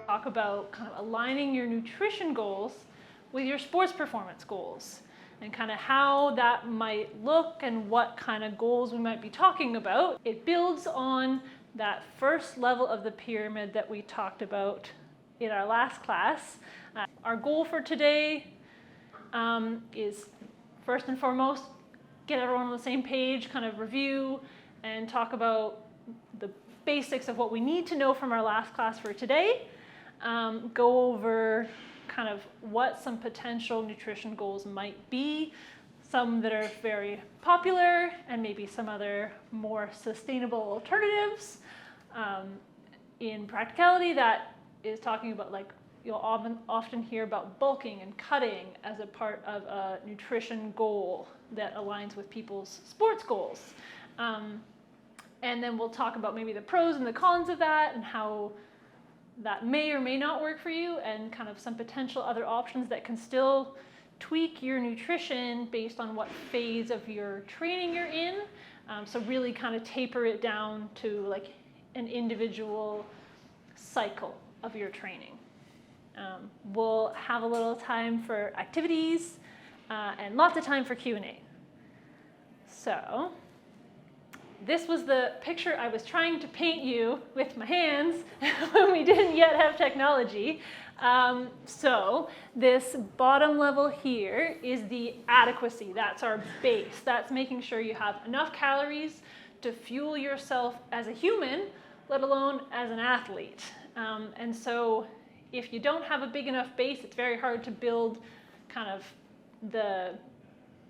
Talk about kind of aligning your nutrition goals with your sports performance goals and kind of how that might look and what kind of goals we might be talking about. It builds on that first level of the pyramid that we talked about in our last class. Our goal for today is first and foremost, get everyone on the same page, kind of review and talk about the basics of what we need to know from our last class for today. Go over kind of what some potential nutrition goals might be, some that are very popular and maybe some other more sustainable alternatives. In practicality, that is talking about, like, you'll often hear about bulking and cutting as a part of a nutrition goal that aligns with people's sports goals. And then we'll talk about maybe the pros and the cons of that and how that may or may not work for you, and kind of some potential other options that can still tweak your nutrition based on what phase of your training you're in. So really kind of taper it down to like an individual cycle of your training. We'll have a little time for activities and lots of time for Q&A. So this was the picture I was trying to paint you with my hands when we didn't yet have technology. So this bottom level here is the adequacy. That's our base. That's making sure you have enough calories to fuel yourself as a human, let alone as an athlete. And so if you don't have a big enough base, it's very hard to build kind of the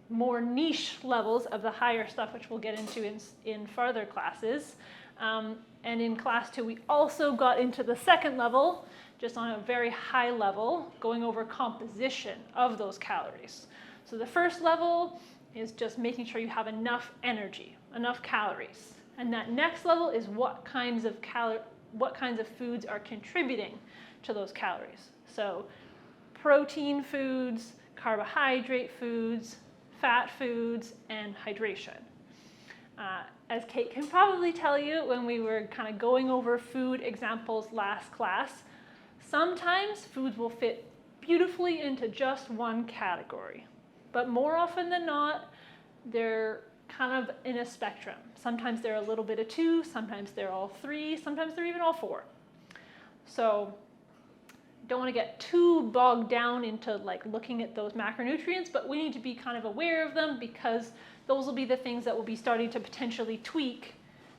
more niche levels of the higher stuff, which we'll get into in farther classes. And in class 2, we also got into the second level, just on a very high level, going over composition of those calories. So the first level is just making sure you have enough energy, enough calories. And that next level is what kinds of foods are contributing to those calories. So protein foods, carbohydrate foods, fat foods, and hydration. As Kate can probably tell you, when we were kind of going over food examples last class, sometimes foods will fit beautifully into just one category. But more often than not, they're kind of in a spectrum. Sometimes they're a little bit of 2, sometimes they're all 3, sometimes they're even all 4. So don't want to get too bogged down into like looking at those macronutrients, but we need to be kind of aware of them because those will be the things that will be starting to potentially tweak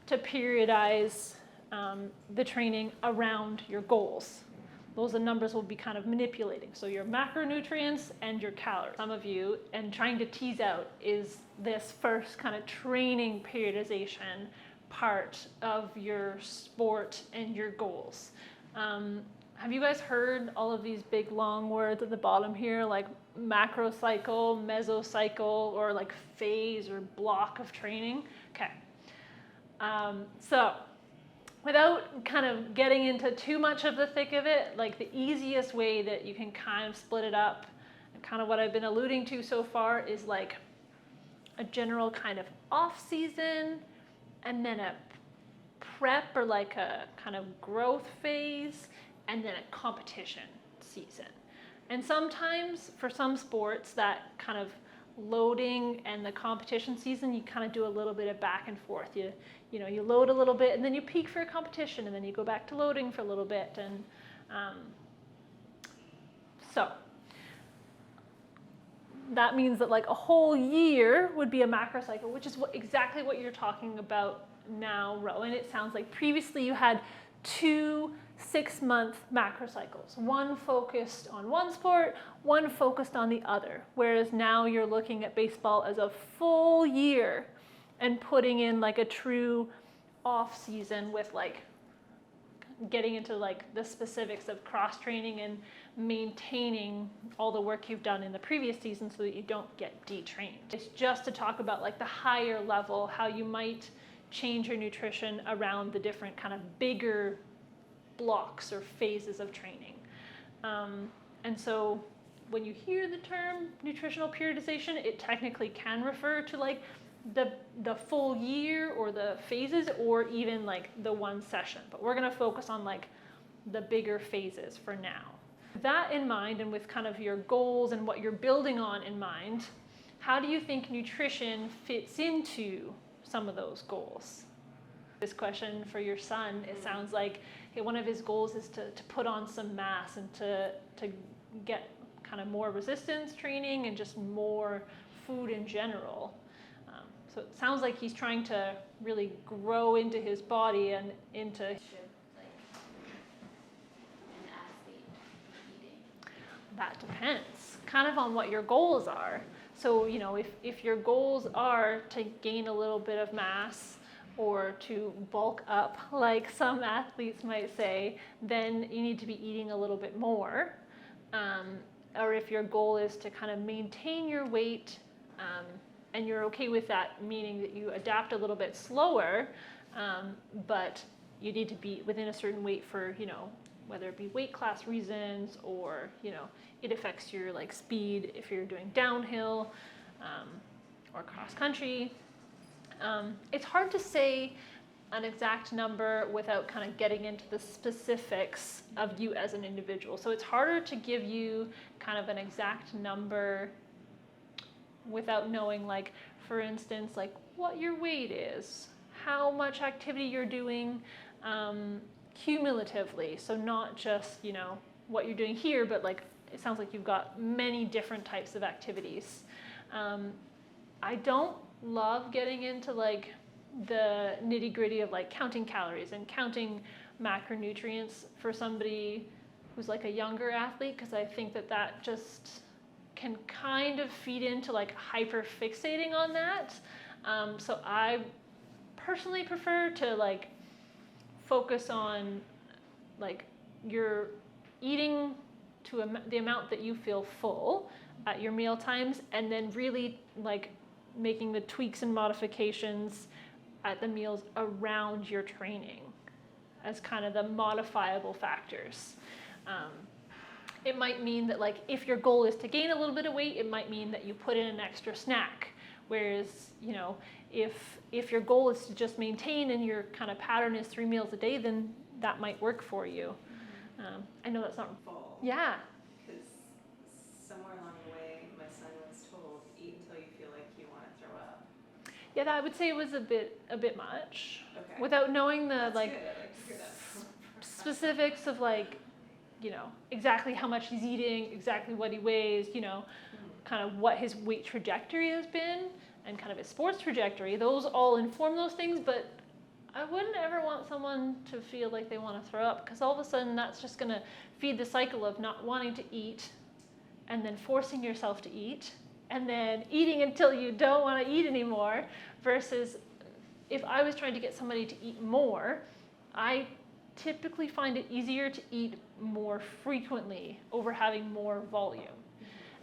to periodize the training around your goals. Those are the numbers we'll be kind of manipulating. So your macronutrients and your calories. Some of you, and trying to tease out, is this first kind of training periodization part of your sport and your goals. Have you guys heard all of these big long words at the bottom here, like macrocycle, mesocycle, or like phase or block of training? Okay. So without kind of getting into too much of the thick of it, like the easiest way that you can kind of split it up, and kind of what I've been alluding to so far, is like a general kind of off season, and then a prep or like a kind of growth phase, and then a competition season. And sometimes for some sports, that kind of loading and the competition season, you kind of do a little bit of back and forth. You know, you load a little bit and then you peak for a competition, and then you go back to loading for a little bit. And so that means that like a whole year would be a macrocycle, which is exactly what you're talking about now, Rowan. It sounds like previously you had 2 6-month macrocycles, one focused on one sport, one focused on the other, whereas now you're looking at baseball as a full year and putting in like a true off season with like getting into like the specifics of cross training and maintaining all the work you've done in the previous season so that you don't get detrained. It's just to talk about like the higher level, how you might change your nutrition around the different kind of bigger blocks or phases of training. And so when you hear the term nutritional periodization, it technically can refer to like the full year or the phases or even like the one session, but we're going to focus on like the bigger phases for now. With that in mind, and with kind of your goals and what you're building on in mind, how do you think nutrition fits into some of those goals? This question for your son, it sounds like one of his goals is to put on some mass and to get kind of more resistance training and just more food in general. So it sounds like he's trying to really grow into his body and into... That depends kind of on what your goals are. So, you know, if your goals are to gain a little bit of mass or to bulk up, like some athletes might say, then you need to be eating a little bit more. Or if your goal is to kind of maintain your weight, and you're okay with that, meaning that you adapt a little bit slower, but you need to be within a certain weight for, you know, whether it be weight class reasons or, you know, it affects your like speed if you're doing downhill or cross country. It's hard to say an exact number without kind of getting into the specifics of you as an individual. So it's harder to give you kind of an exact number without knowing, like, for instance, like what your weight is, how much activity you're doing, cumulatively. So not just, you know, what you're doing here, but like it sounds like you've got many different types of activities. I don't love getting into like the nitty-gritty of like counting calories and counting macronutrients for somebody who's like a younger athlete, because I think that just can kind of feed into like hyper fixating on that. So I personally prefer to like focus on like you're eating to the amount that you feel full at your meal times, and then really like making the tweaks and modifications at the meals around your training as kind of the modifiable factors. It might mean that like if your goal is to gain a little bit of weight, it might mean that you put in an extra snack. Whereas, you know, if your goal is to just maintain and your kind of pattern is 3 meals a day, then that might work for you. I know that's not full. Yeah. Because somewhere along the way, my son was told, eat until you feel like you want to throw up. Yeah, I would say it was a bit much. Okay. Without knowing the That's like good. I'd like to hear that. specifics of like, you know, exactly how much he's eating, exactly what he weighs, you know, kind of what his weight trajectory has been and kind of his sports trajectory. Those all inform those things, but I wouldn't ever want someone to feel like they want to throw up, because all of a sudden that's just going to feed the cycle of not wanting to eat and then forcing yourself to eat and then eating until you don't want to eat anymore. Versus if I was trying to get somebody to eat more, I typically find it easier to eat more frequently over having more volume,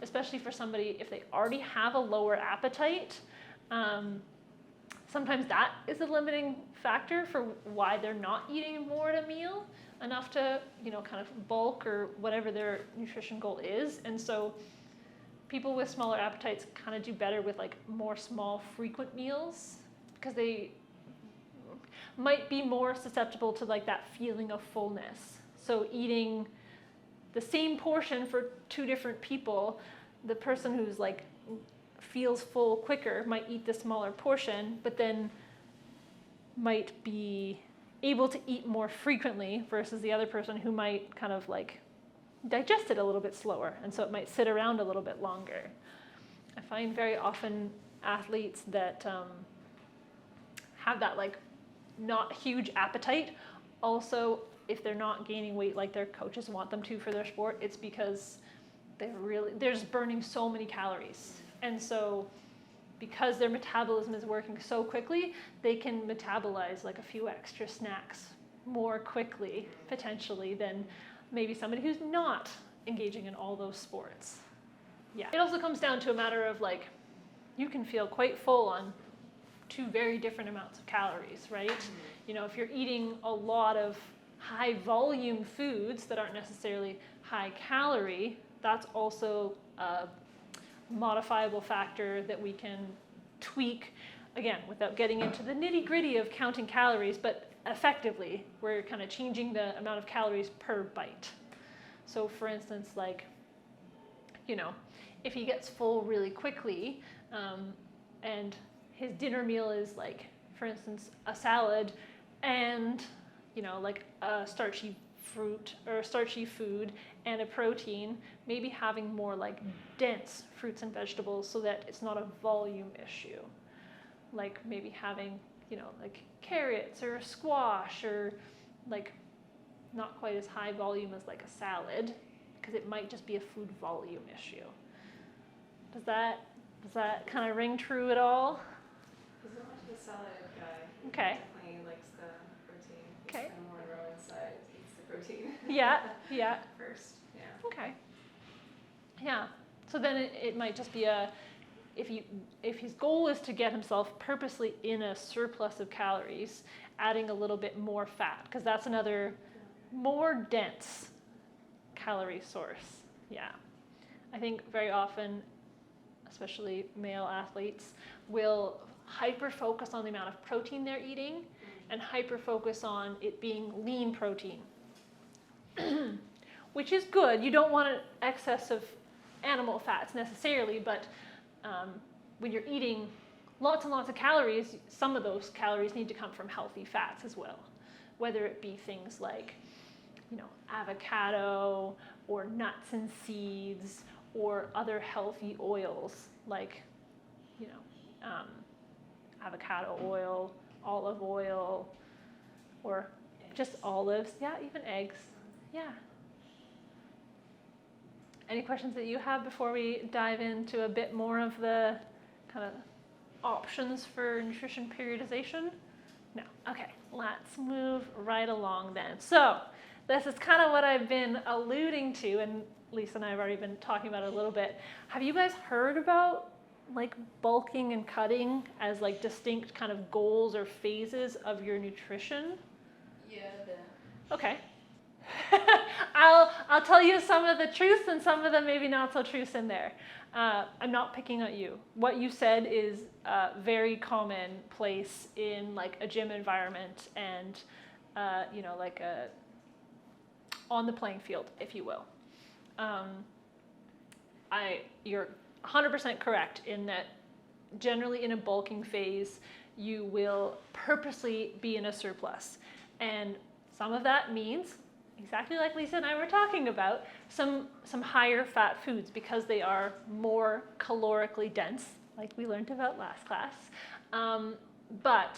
especially for somebody if they already have a lower appetite. Sometimes that is a limiting factor for why they're not eating more at a meal, enough to, you know, kind of bulk or whatever their nutrition goal is. And so people with smaller appetites kind of do better with like more small frequent meals, because they might be more susceptible to like that feeling of fullness. So eating the same portion for 2 different people, the person who's like feels full quicker might eat the smaller portion, but then might be able to eat more frequently, versus the other person who might kind of like digest it a little bit slower, and so it might sit around a little bit longer. I find very often athletes that have that like not huge appetite, also if they're not gaining weight like their coaches want them to for their sport, it's because they're just burning so many calories. And so because their metabolism is working so quickly, they can metabolize like a few extra snacks more quickly, potentially, than maybe somebody who's not engaging in all those sports. Yeah. It also comes down to a matter of like, you can feel quite full on 2 very different amounts of calories, right? Mm-hmm. You know, if you're eating a lot of high volume foods that aren't necessarily high calorie, that's also a modifiable factor that we can tweak again, without getting into the nitty-gritty of counting calories, but effectively, we're kind of changing the amount of calories per bite. So for instance, like, you know, if he gets full really quickly, and his dinner meal is like, for instance, a salad and, you know, like a starchy fruit or starchy food and a protein, maybe having more like dense fruits and vegetables so that it's not a volume issue. Like maybe having, you know, like carrots or a squash, or like not quite as high volume as like a salad, because it might just be a food volume issue. Does that kind of ring true at all? He's not much of a salad guy. Okay. He definitely likes the protein. He's Okay. kind of more on Rowan's side. Eats the protein. Yeah. First, yeah. Okay. Yeah. So then it might just be if his goal is to get himself purposely in a surplus of calories, adding a little bit more fat, because that's another more dense calorie source. Yeah. I think very often, especially male athletes, will hyper-focus on the amount of protein they're eating and hyper-focus on it being lean protein, which is good. You don't want an excess of animal fats necessarily, but when you're eating lots and lots of calories, some of those calories need to come from healthy fats as well, whether it be things like, you know, avocado or nuts and seeds or other healthy oils like, you know, avocado oil, olive oil, or just olives. Yeah, even eggs. Yeah. Any questions that you have before we dive into a bit more of the kind of options for nutrition periodization? No. Okay, let's move right along then. So this is kind of what I've been alluding to, and Lisa and I have already been talking about it a little bit. Have you guys heard about like bulking and cutting as like distinct kind of goals or phases of your nutrition? Yeah, Okay. I'll tell you some of the truths and some of the maybe not so truths in there. I'm not picking at you. What you said is very commonplace in like a gym environment and you know, like on the playing field, if you will. You're 100% correct in that generally in a bulking phase, you will purposely be in a surplus. And some of that means, exactly like Lisa and I were talking about, some higher fat foods because they are more calorically dense, like we learned about last class. But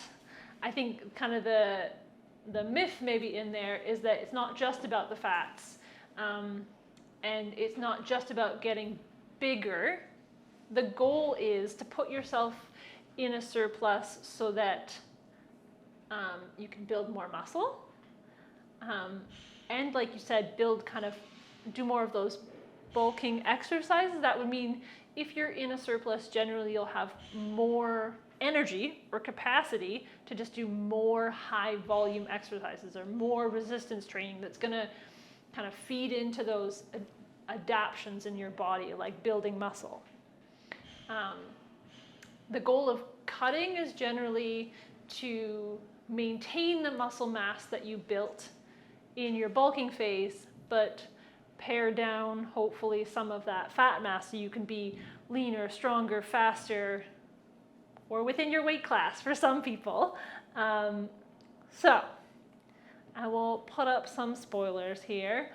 I think kind of the myth maybe in there is that it's not just about the fats, and it's not just about getting bigger. The goal is to put yourself in a surplus so that you can build more muscle. And like you said, do more of those bulking exercises. That would mean if you're in a surplus, generally you'll have more energy or capacity to just do more high volume exercises or more resistance training that's going to kind of feed into those adaptions in your body, like building muscle. The goal of cutting is generally to maintain the muscle mass that you built in your bulking phase, but pare down, hopefully, some of that fat mass so you can be leaner, stronger, faster, or within your weight class for some people. So I will put up some spoilers here.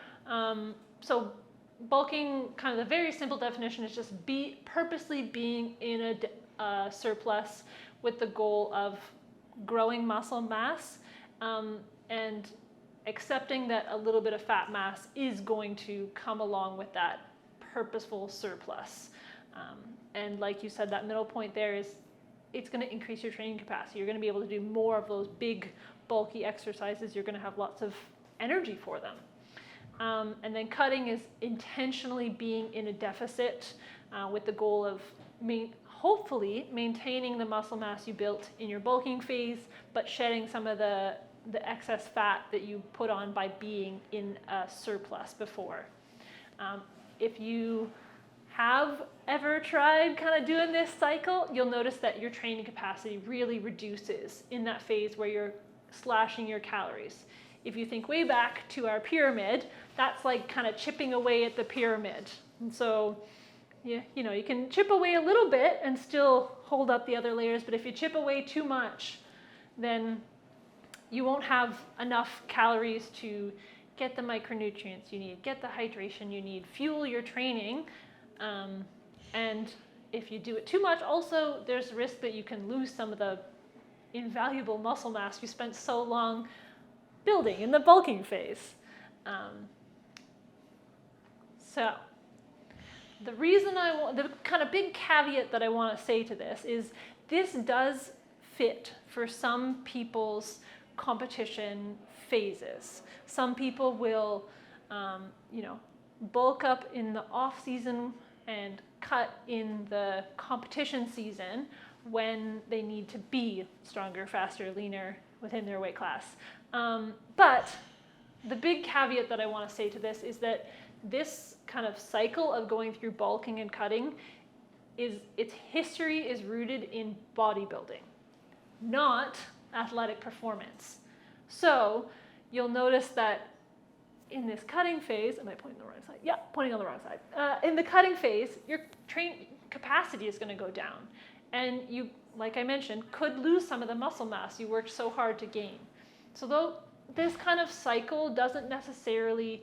So bulking, kind of the very simple definition is just purposely being in a surplus with the goal of growing muscle mass, and accepting that a little bit of fat mass is going to come along with that purposeful surplus. And like you said, that middle point there is it's going to increase your training capacity. You're going to be able to do more of those big, bulky exercises. You're going to have lots of energy for them. And then cutting is intentionally being in a deficit with the goal of hopefully maintaining the muscle mass you built in your bulking phase, but shedding some of the excess fat that you put on by being in a surplus before. If you have ever tried kind of doing this cycle, you'll notice that your training capacity really reduces in that phase where you're slashing your calories. If you think way back to our pyramid, that's like kind of chipping away at the pyramid. And so, you know, you can chip away a little bit and still hold up the other layers, but if you chip away too much, then you won't have enough calories to get the micronutrients you need, get the hydration you need, fuel your training. And if you do it too much, also there's a risk that you can lose some of the invaluable muscle mass you spent so long building in the bulking phase. So the reason the kind of big caveat that I want to say to this is this does fit for some people's competition phases. Some people will, you know, bulk up in the off season and cut in the competition season when they need to be stronger, faster, leaner within their weight class. But the big caveat that I want to say to this is that this kind of cycle of going through bulking and cutting its history is rooted in bodybuilding, not athletic performance. So you'll notice that in this cutting phase, am I pointing on the wrong side? Yeah, pointing on the wrong side. In the cutting phase, your train capacity is going to go down. And you, like I mentioned, could lose some of the muscle mass you worked so hard to gain. So though this kind of cycle doesn't necessarily,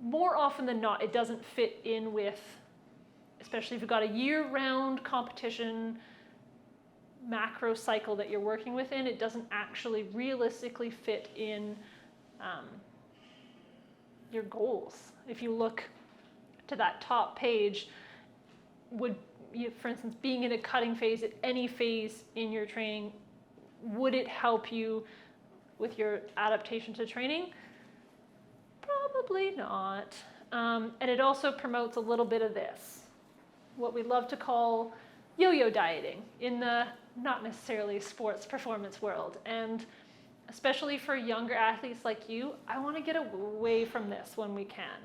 more often than not, it doesn't fit in with, especially if you've got a year-round competition macro cycle that you're working within, it doesn't actually realistically fit in your goals. If you look to that top page, for instance, being in a cutting phase at any phase in your training, would it help you with your adaptation to training? Probably not. And it also promotes a little bit of this, what we love to call yo-yo dieting in the not necessarily sports performance world. And especially for younger athletes like you, I want to get away from this when we can.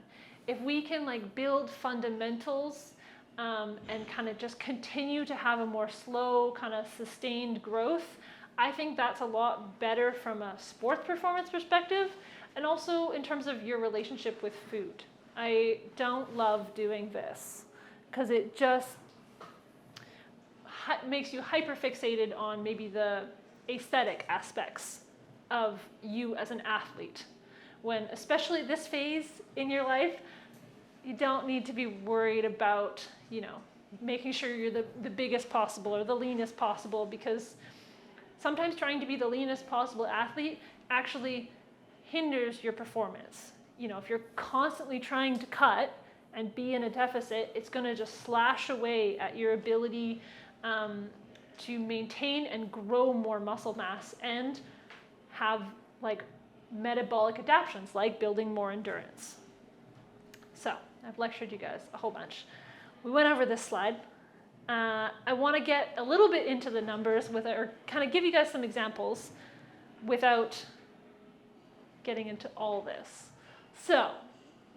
If we can like build fundamentals and kind of just continue to have a more slow, kind of sustained growth, I think that's a lot better from a sports performance perspective, and also in terms of your relationship with food. I don't love doing this because it just makes you hyper-fixated on maybe the aesthetic aspects of you as an athlete. When, especially this phase in your life, you don't need to be worried about, you know, making sure you're the biggest possible or the leanest possible, because sometimes trying to be the leanest possible athlete actually hinders your performance. You know, if you're constantly trying to cut and be in a deficit, it's going to just slash away at your ability to maintain and grow more muscle mass and have like metabolic adaptations like building more endurance. So I've lectured you guys a whole bunch. We went over this slide. I want to get a little bit into the numbers or kind of give you guys some examples without getting into all this. So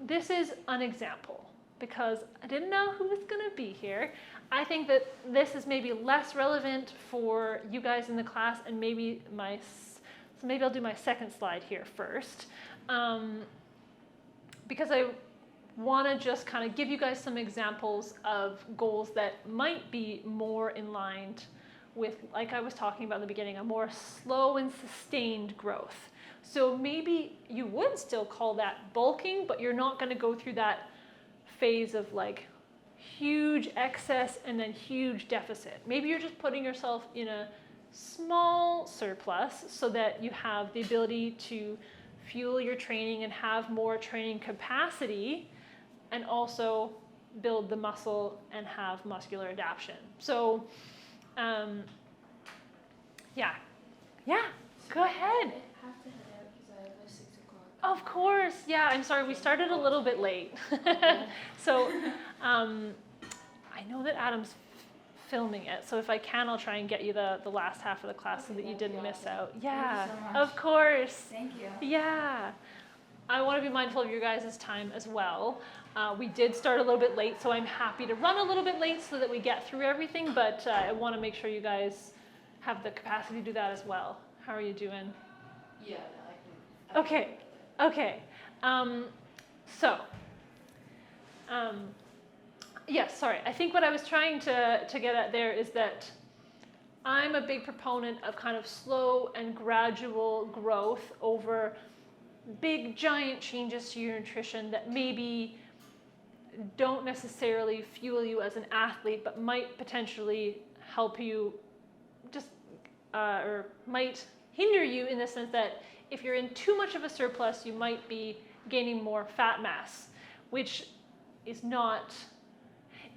this is an example because I didn't know who was going to be here. I think that this is maybe less relevant for you guys in the class, and maybe I'll do my second slide here first, because I want to just kind of give you guys some examples of goals that might be more in line with, like I was talking about in the beginning, a more slow and sustained growth. So maybe you would still call that bulking, but you're not going to go through that phase of like huge excess and then huge deficit. Maybe you're just putting yourself in a small surplus so that you have the ability to fuel your training and have more training capacity, and also build the muscle and have muscular adaptation. So, yeah, go ahead. I have to head out because I have a 6 o'clock. Of course, yeah, I'm sorry, we started a little bit late. So, I know that Adam's filming it, so if I can, I'll try and get you the last half of the class so that you didn't miss out. Yeah, Thank you so much. of course. Thank you. Yeah. I want to be mindful of your guys' time as well. We did start a little bit late, so I'm happy to run a little bit late so that we get through everything, but I want to make sure you guys have the capacity to do that as well. How are you doing? Yeah, no, I can. Okay, okay. So, yes, sorry. I think what I was trying to get at there is that I'm a big proponent of kind of slow and gradual growth over big, giant changes to your nutrition that maybe don't necessarily fuel you as an athlete, but might potentially help you just, or might hinder you in the sense that if you're in too much of a surplus, you might be gaining more fat mass, which is not,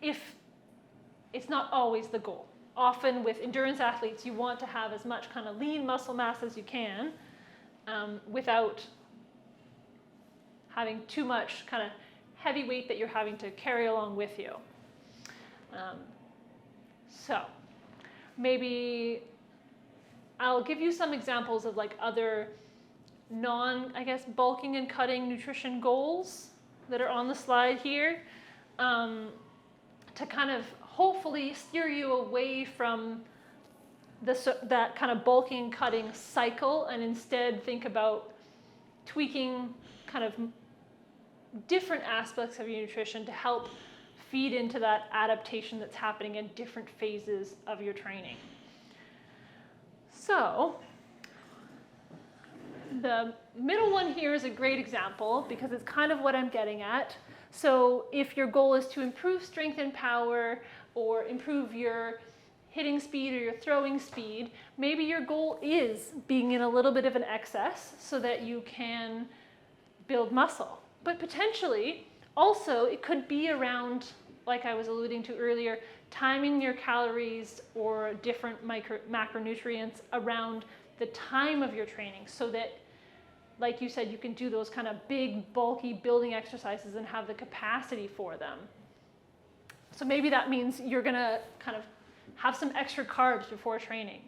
it's not always the goal. Often with endurance athletes, you want to have as much kind of lean muscle mass as you can without having too much kind of heavy weight that you're having to carry along with you. So maybe I'll give you some examples of like other bulking and cutting nutrition goals that are on the slide here to kind of hopefully steer you away from that kind of bulking and cutting cycle and instead think about tweaking kind of different aspects of your nutrition to help feed into that adaptation that's happening in different phases of your training. So the middle one here is a great example because it's kind of what I'm getting at. So if your goal is to improve strength and power or improve your hitting speed or your throwing speed, maybe your goal is being in a little bit of an excess so that you can build muscle. But potentially, also, it could be around, like I was alluding to earlier, timing your calories or different macronutrients around the time of your training so that, like you said, you can do those kind of big, bulky building exercises and have the capacity for them. So maybe that means you're going to kind of have some extra carbs before training.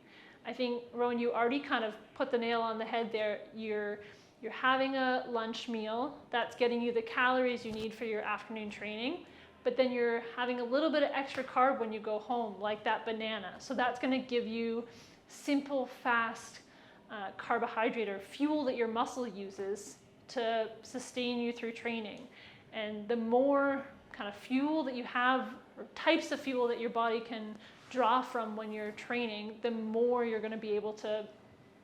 I think, Rowan, you already kind of put the nail on the head there. You're having a lunch meal that's getting you the calories you need for your afternoon training, but then you're having a little bit of extra carb when you go home, like that banana. So that's going to give you simple, fast carbohydrate or fuel that your muscle uses to sustain you through training. And the more kind of fuel that you have, or types of fuel that your body can draw from when you're training, the more you're going to be able to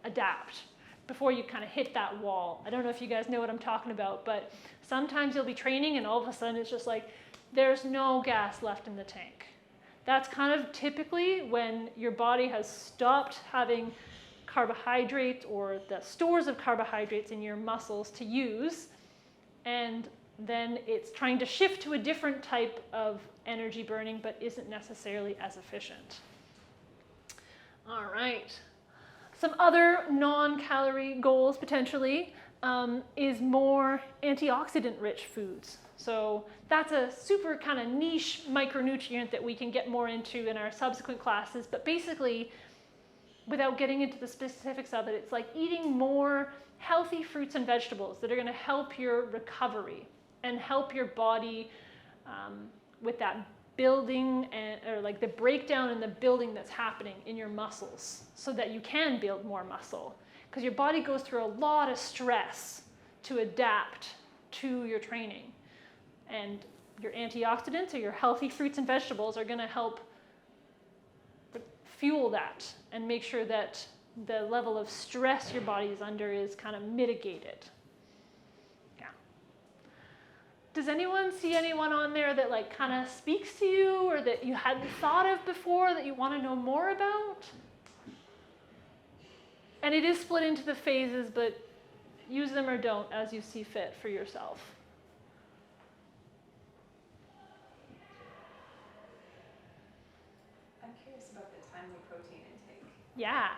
adapt before you kind of hit that wall. I don't know if you guys know what I'm talking about, but sometimes you'll be training and all of a sudden it's just like, there's no gas left in the tank. That's kind of typically when your body has stopped having carbohydrates or the stores of carbohydrates in your muscles to use, and then it's trying to shift to a different type of energy burning but isn't necessarily as efficient. All right. Some other non-calorie goals potentially is more antioxidant-rich foods. So that's a super kind of niche micronutrient that we can get more into in our subsequent classes. But basically, without getting into the specifics of it, it's like eating more healthy fruits and vegetables that are going to help your recovery and help your body with that building or like the breakdown and the building that's happening in your muscles so that you can build more muscle. Because your body goes through a lot of stress to adapt to your training. And your antioxidants or your healthy fruits and vegetables are going to help fuel that and make sure that the level of stress your body is under is kind of mitigated. Yeah. Does anyone see anyone on there that like kind of speaks to you or that you hadn't thought of before that you want to know more about? And it is split into the phases, but use them or don't as you see fit for yourself. I'm curious about the timely protein intake. Yeah.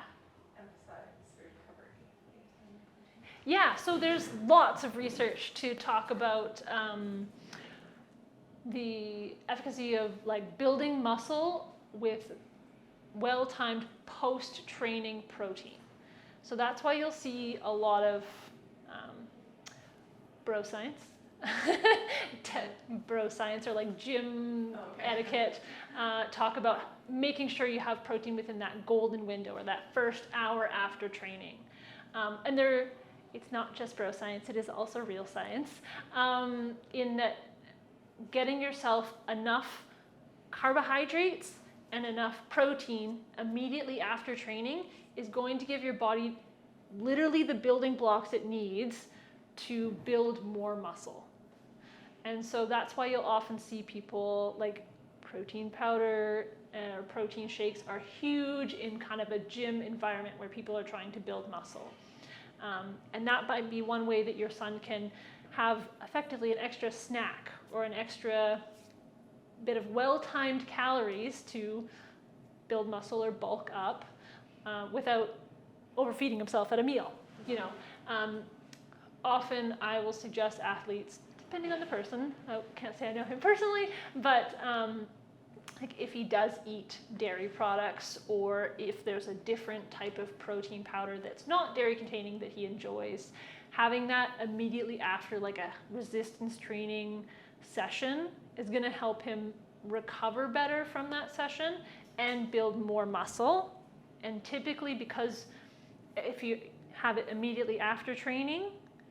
Emphasize recovery. Yeah, so there's lots of research to talk about the efficacy of like building muscle with well-timed post-training protein. So that's why you'll see a lot of bro science. Bro science, or like gym Okay. etiquette, talk about making sure you have protein within that golden window or that first hour after training. And it's not just bro science, it is also real science, in that getting yourself enough carbohydrates and enough protein immediately after training is going to give your body literally the building blocks it needs to build more muscle. And so that's why you'll often see people like protein powder or protein shakes are huge in kind of a gym environment where people are trying to build muscle. And that might be one way that your son can have effectively an extra snack or an extra bit of well-timed calories to build muscle or bulk up without overfeeding himself at a meal. Often I will suggest athletes, depending on the person, I can't say I know him personally, but like if he does eat dairy products, or if there's a different type of protein powder that's not dairy containing that he enjoys, having that immediately after like a resistance training session is going to help him recover better from that session and build more muscle. And typically, because if you have it immediately after training,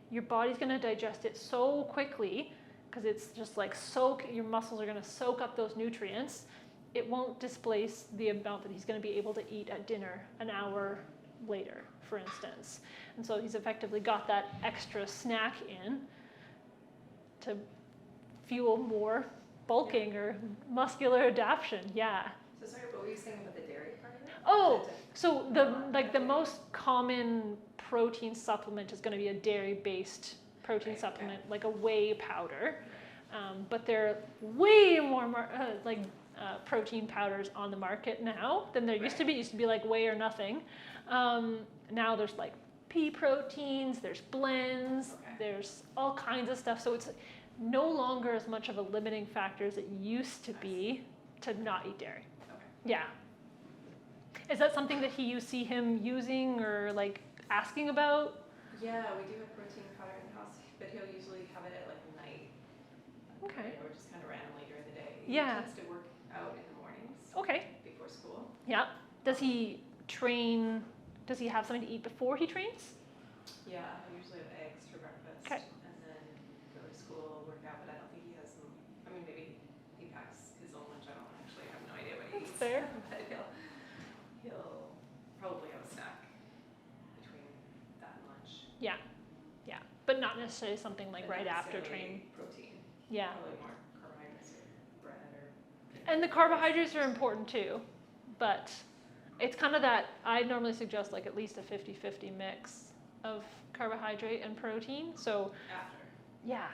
your body's going to digest it so quickly, because it's just like your muscles are going to soak up those nutrients. It won't displace the amount that he's going to be able to eat at dinner an hour later, for instance. And so he's effectively got that extra snack in to fuel more bulking or muscular adaptation. Yeah. So sorry, what were you saying about the dairy part of it? Oh, so the most common protein supplement is going to be a dairy-based protein supplement, like a whey powder. But there are way more protein powders on the market now than there used to be. It used to be like whey or nothing. Now there's like pea proteins, there's blends, there's all kinds of stuff. So it's no longer as much of a limiting factor as it used to be to not eat dairy. Okay. Yeah. Is that something that you see him using or like asking about? Yeah, we do have protein powder in the house, but he'll usually have it at like night. Okay. Or just kind of randomly during the day. Yeah. He tends to work out in the mornings. Okay. Before school. Yeah. Does he train? Does he have something to eat before he trains? Yeah, I usually have eggs for breakfast. Okay. And then go to school, work out, but I don't think he has them. I mean, maybe he packs his own lunch. I don't actually have no idea what he eats. Fair. But he'll probably have a snack between that and lunch. Yeah. Yeah. But not necessarily something like But right not after necessarily train. Protein. Yeah. Probably more carbohydrates or bread or. And the carbohydrates are important too, but it's kind of that I normally suggest like at least a 50-50 mix of carbohydrate and protein. So After. yeah,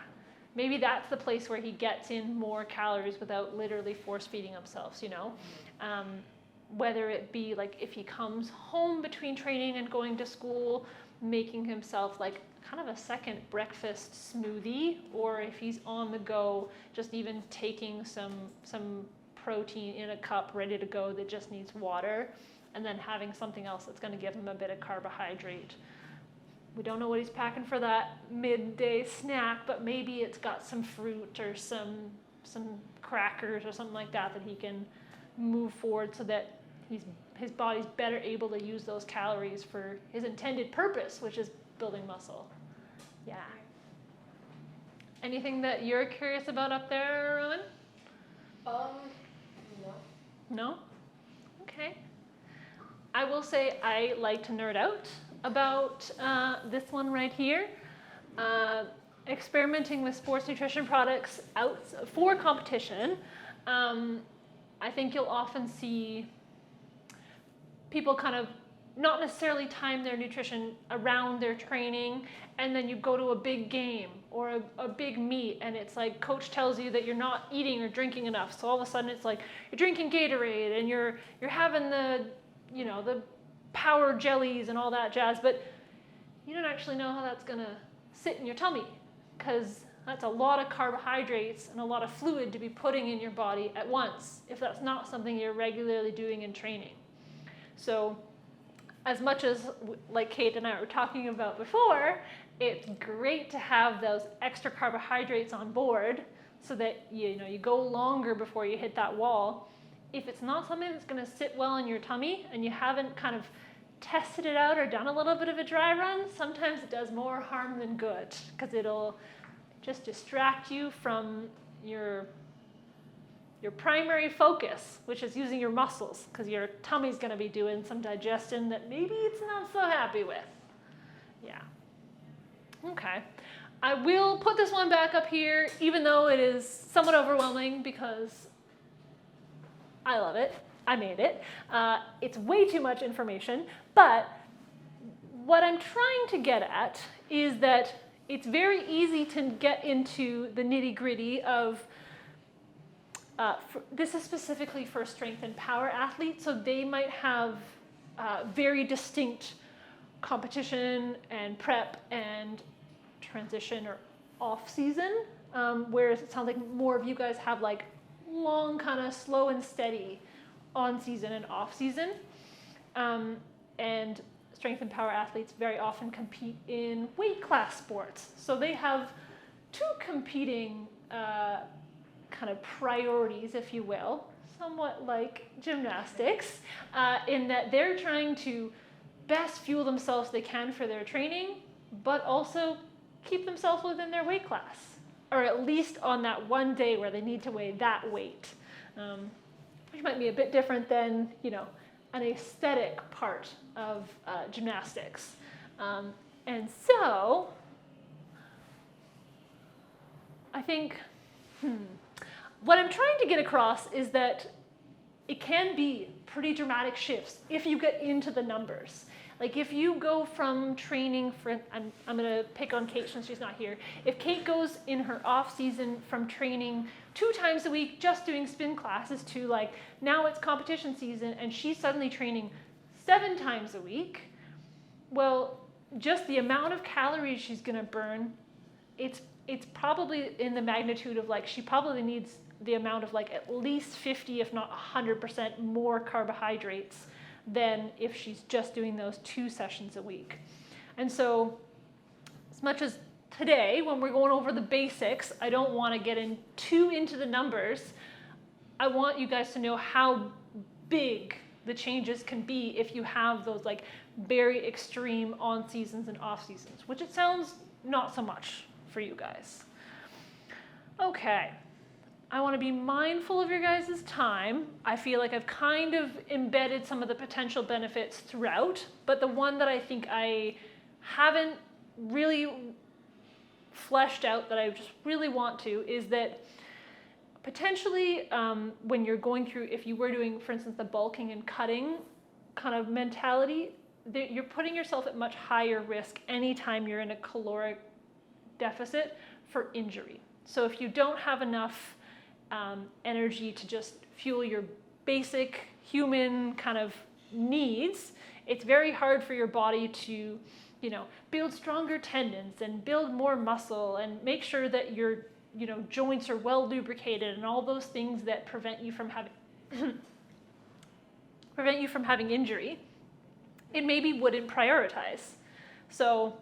maybe that's the place where he gets in more calories without literally force feeding himself, whether it be like if he comes home between training and going to school, making himself like kind of a second breakfast smoothie, or if he's on the go, just even taking some protein in a cup ready to go that just needs water, and then having something else that's going to give him a bit of carbohydrate. We don't know what he's packing for that midday snack, but maybe it's got some fruit or some crackers or something like that he can move forward so that his body's better able to use those calories for his intended purpose, which is building muscle. Yeah. Anything that you're curious about up there, Rowan? No. No? Okay. I will say I like to nerd out about this one right here. Experimenting with sports nutrition products out for competition. I think you'll often see people kind of not necessarily time their nutrition around their training, and then you go to a big game or a big meet, and it's like coach tells you that you're not eating or drinking enough, so all of a sudden it's like you're drinking Gatorade and you're having the power jellies and all that jazz, but you don't actually know how that's going to sit in your tummy, because that's a lot of carbohydrates and a lot of fluid to be putting in your body at once if that's not something you're regularly doing in training. So as much as, like Kate and I were talking about before, it's great to have those extra carbohydrates on board so that you go longer before you hit that wall. If it's not something that's going to sit well in your tummy and you haven't kind of tested it out or done a little bit of a dry run, sometimes it does more harm than good because it'll just distract you from your primary focus, which is using your muscles, because your tummy's going to be doing some digestion that maybe it's not so happy with. Yeah. Okay. I will put this one back up here, even though it is somewhat overwhelming because I love it. I made it. It's way too much information, but what I'm trying to get at is that it's very easy to get into the nitty-gritty of this is specifically for strength and power athletes, so they might have very distinct competition and prep and transition or off season, whereas it sounds like more of you guys have like long kind of slow and steady on season and off season. And strength and power athletes very often compete in weight class sports, so they have two competing kind of priorities, if you will, somewhat like gymnastics, in that they're trying to best fuel themselves they can for their training, but also keep themselves within their weight class, or at least on that one day where they need to weigh that weight, which might be a bit different than, an aesthetic part of gymnastics. And so, I think, what I'm trying to get across is that it can be pretty dramatic shifts if you get into the numbers. Like if you go from training for, I'm going to pick on Kate since she's not here. If Kate goes in her off season from training 2 times a week, just doing spin classes, to like now it's competition season and she's suddenly training 7 times a week, well, just the amount of calories she's going to burn, it's probably in the magnitude of like, she probably needs the amount of like at least 50, if not 100% more carbohydrates than if she's just doing those 2 sessions a week. And so as much as today, when we're going over the basics, I don't want to get too into the numbers. I want you guys to know how big the changes can be if you have those like very extreme on seasons and off seasons, which it sounds not so much for you guys. Okay. I want to be mindful of your guys' time. I feel like I've kind of embedded some of the potential benefits throughout, but the one that I think I haven't really fleshed out that I just really want to is that potentially when you're going through, if you were doing, for instance, the bulking and cutting kind of mentality, you're putting yourself at much higher risk anytime you're in a caloric deficit for injury. So if you don't have enough energy to just fuel your basic human kind of needs, it's very hard for your body to, build stronger tendons and build more muscle and make sure that your, joints are well lubricated and all those things that prevent you from having injury. It maybe wouldn't prioritize. So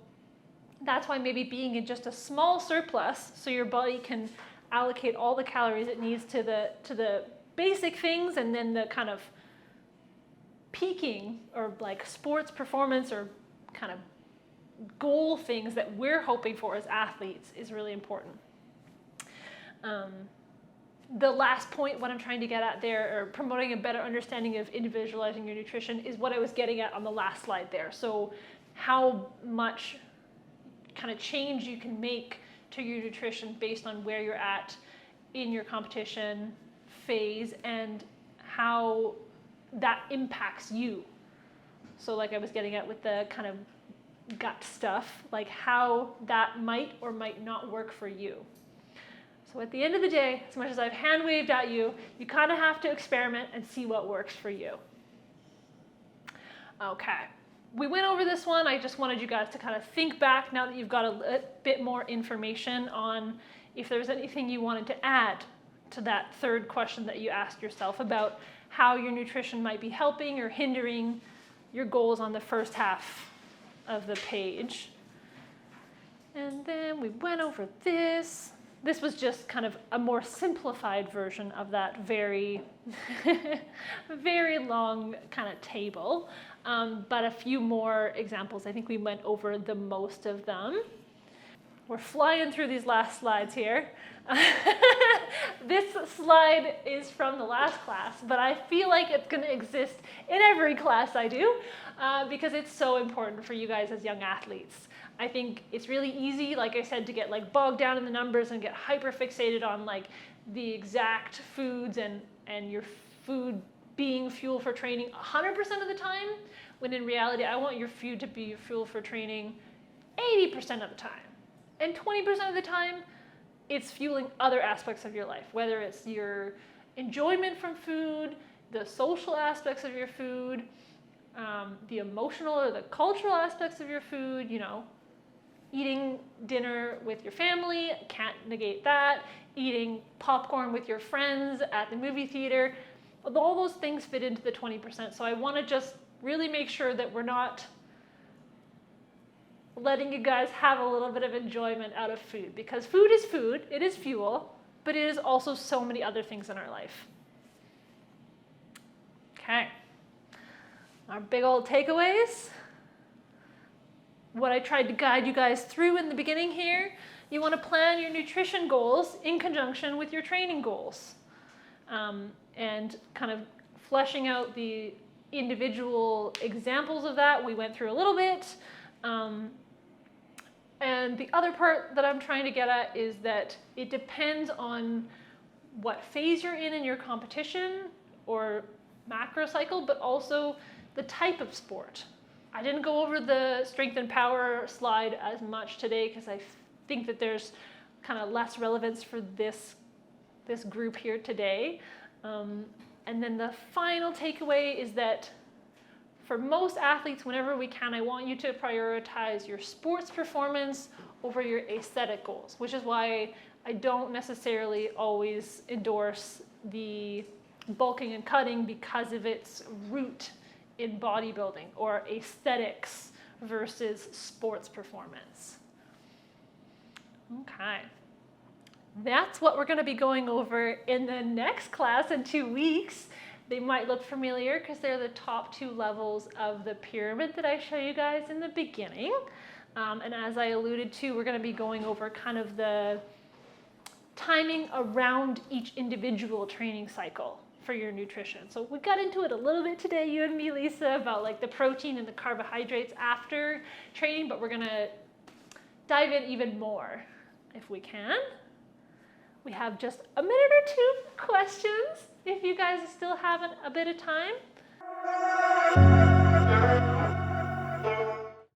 that's why maybe being in just a small surplus so your body can allocate all the calories it needs to the basic things, and then the kind of peaking or like sports performance or kind of goal things that we're hoping for as athletes is really important. The last point, what I'm trying to get at there, or promoting a better understanding of individualizing your nutrition, is what I was getting at on the last slide there. So how much kind of change you can make to your nutrition based on where you're at in your competition phase and how that impacts you. So like I was getting at with the kind of gut stuff, like how that might or might not work for you. So at the end of the day, as much as I've hand waved at you, you kind of have to experiment and see what works for you. Okay. We went over this one. I just wanted you guys to kind of think back now that you've got a bit more information on if there's anything you wanted to add to that third question that you asked yourself about how your nutrition might be helping or hindering your goals on the first half of the page. nutrition, we went over this. This was just kind of a more simplified version of that very, very long kind of table. But a few more examples. I think we went over the most of them. We're flying through these last slides here. This slide is from the last class, but I feel like it's going to exist in every class I do because it's so important for you guys as young athletes. I think it's really easy, like I said, to get like bogged down in the numbers and get hyper fixated on like the exact foods and your food being fuel for training 100% of the time, when in reality, I want your food to be your fuel for training 80% of the time. And 20% of the time, it's fueling other aspects of your life, whether it's your enjoyment from food, the social aspects of your food, the emotional or the cultural aspects of your food, you know, eating dinner with your family, can't negate that, eating popcorn with your friends at the movie theater, all those things fit into the 20%. So I want to just really make sure that we're not letting you guys have a little bit of enjoyment out of food, because food is food, it is fuel, but it is also so many other things in our life. Okay, our big old takeaways. What I tried to guide you guys through in the beginning here, you want to plan your nutrition goals in conjunction with your training goals, and kind of fleshing out the individual examples of that. We went through a little bit. And the other part that I'm trying to get at is that it depends on what phase you're in your competition or macro cycle, but also the type of sport. I didn't go over the strength and power slide as much today because I think that there's kind of less relevance for this group here today. And then the final takeaway is that for most athletes, whenever we can, I want you to prioritize your sports performance over your aesthetic goals, which is why I don't necessarily always endorse the bulking and cutting because of its root in bodybuilding or aesthetics versus sports performance. Okay. That's what we're going to be going over in the next class in 2 weeks. They might look familiar because they're the top 2 levels of the pyramid that I show you guys in the beginning. And as I alluded to, we're going to be going over kind of the timing around each individual training cycle for your nutrition. So we got into it a little bit today, you and me, Lisa, about like the protein and the carbohydrates after training, but we're going to dive in even more if we can. We have just a minute or 2 questions if you guys still have a bit of time.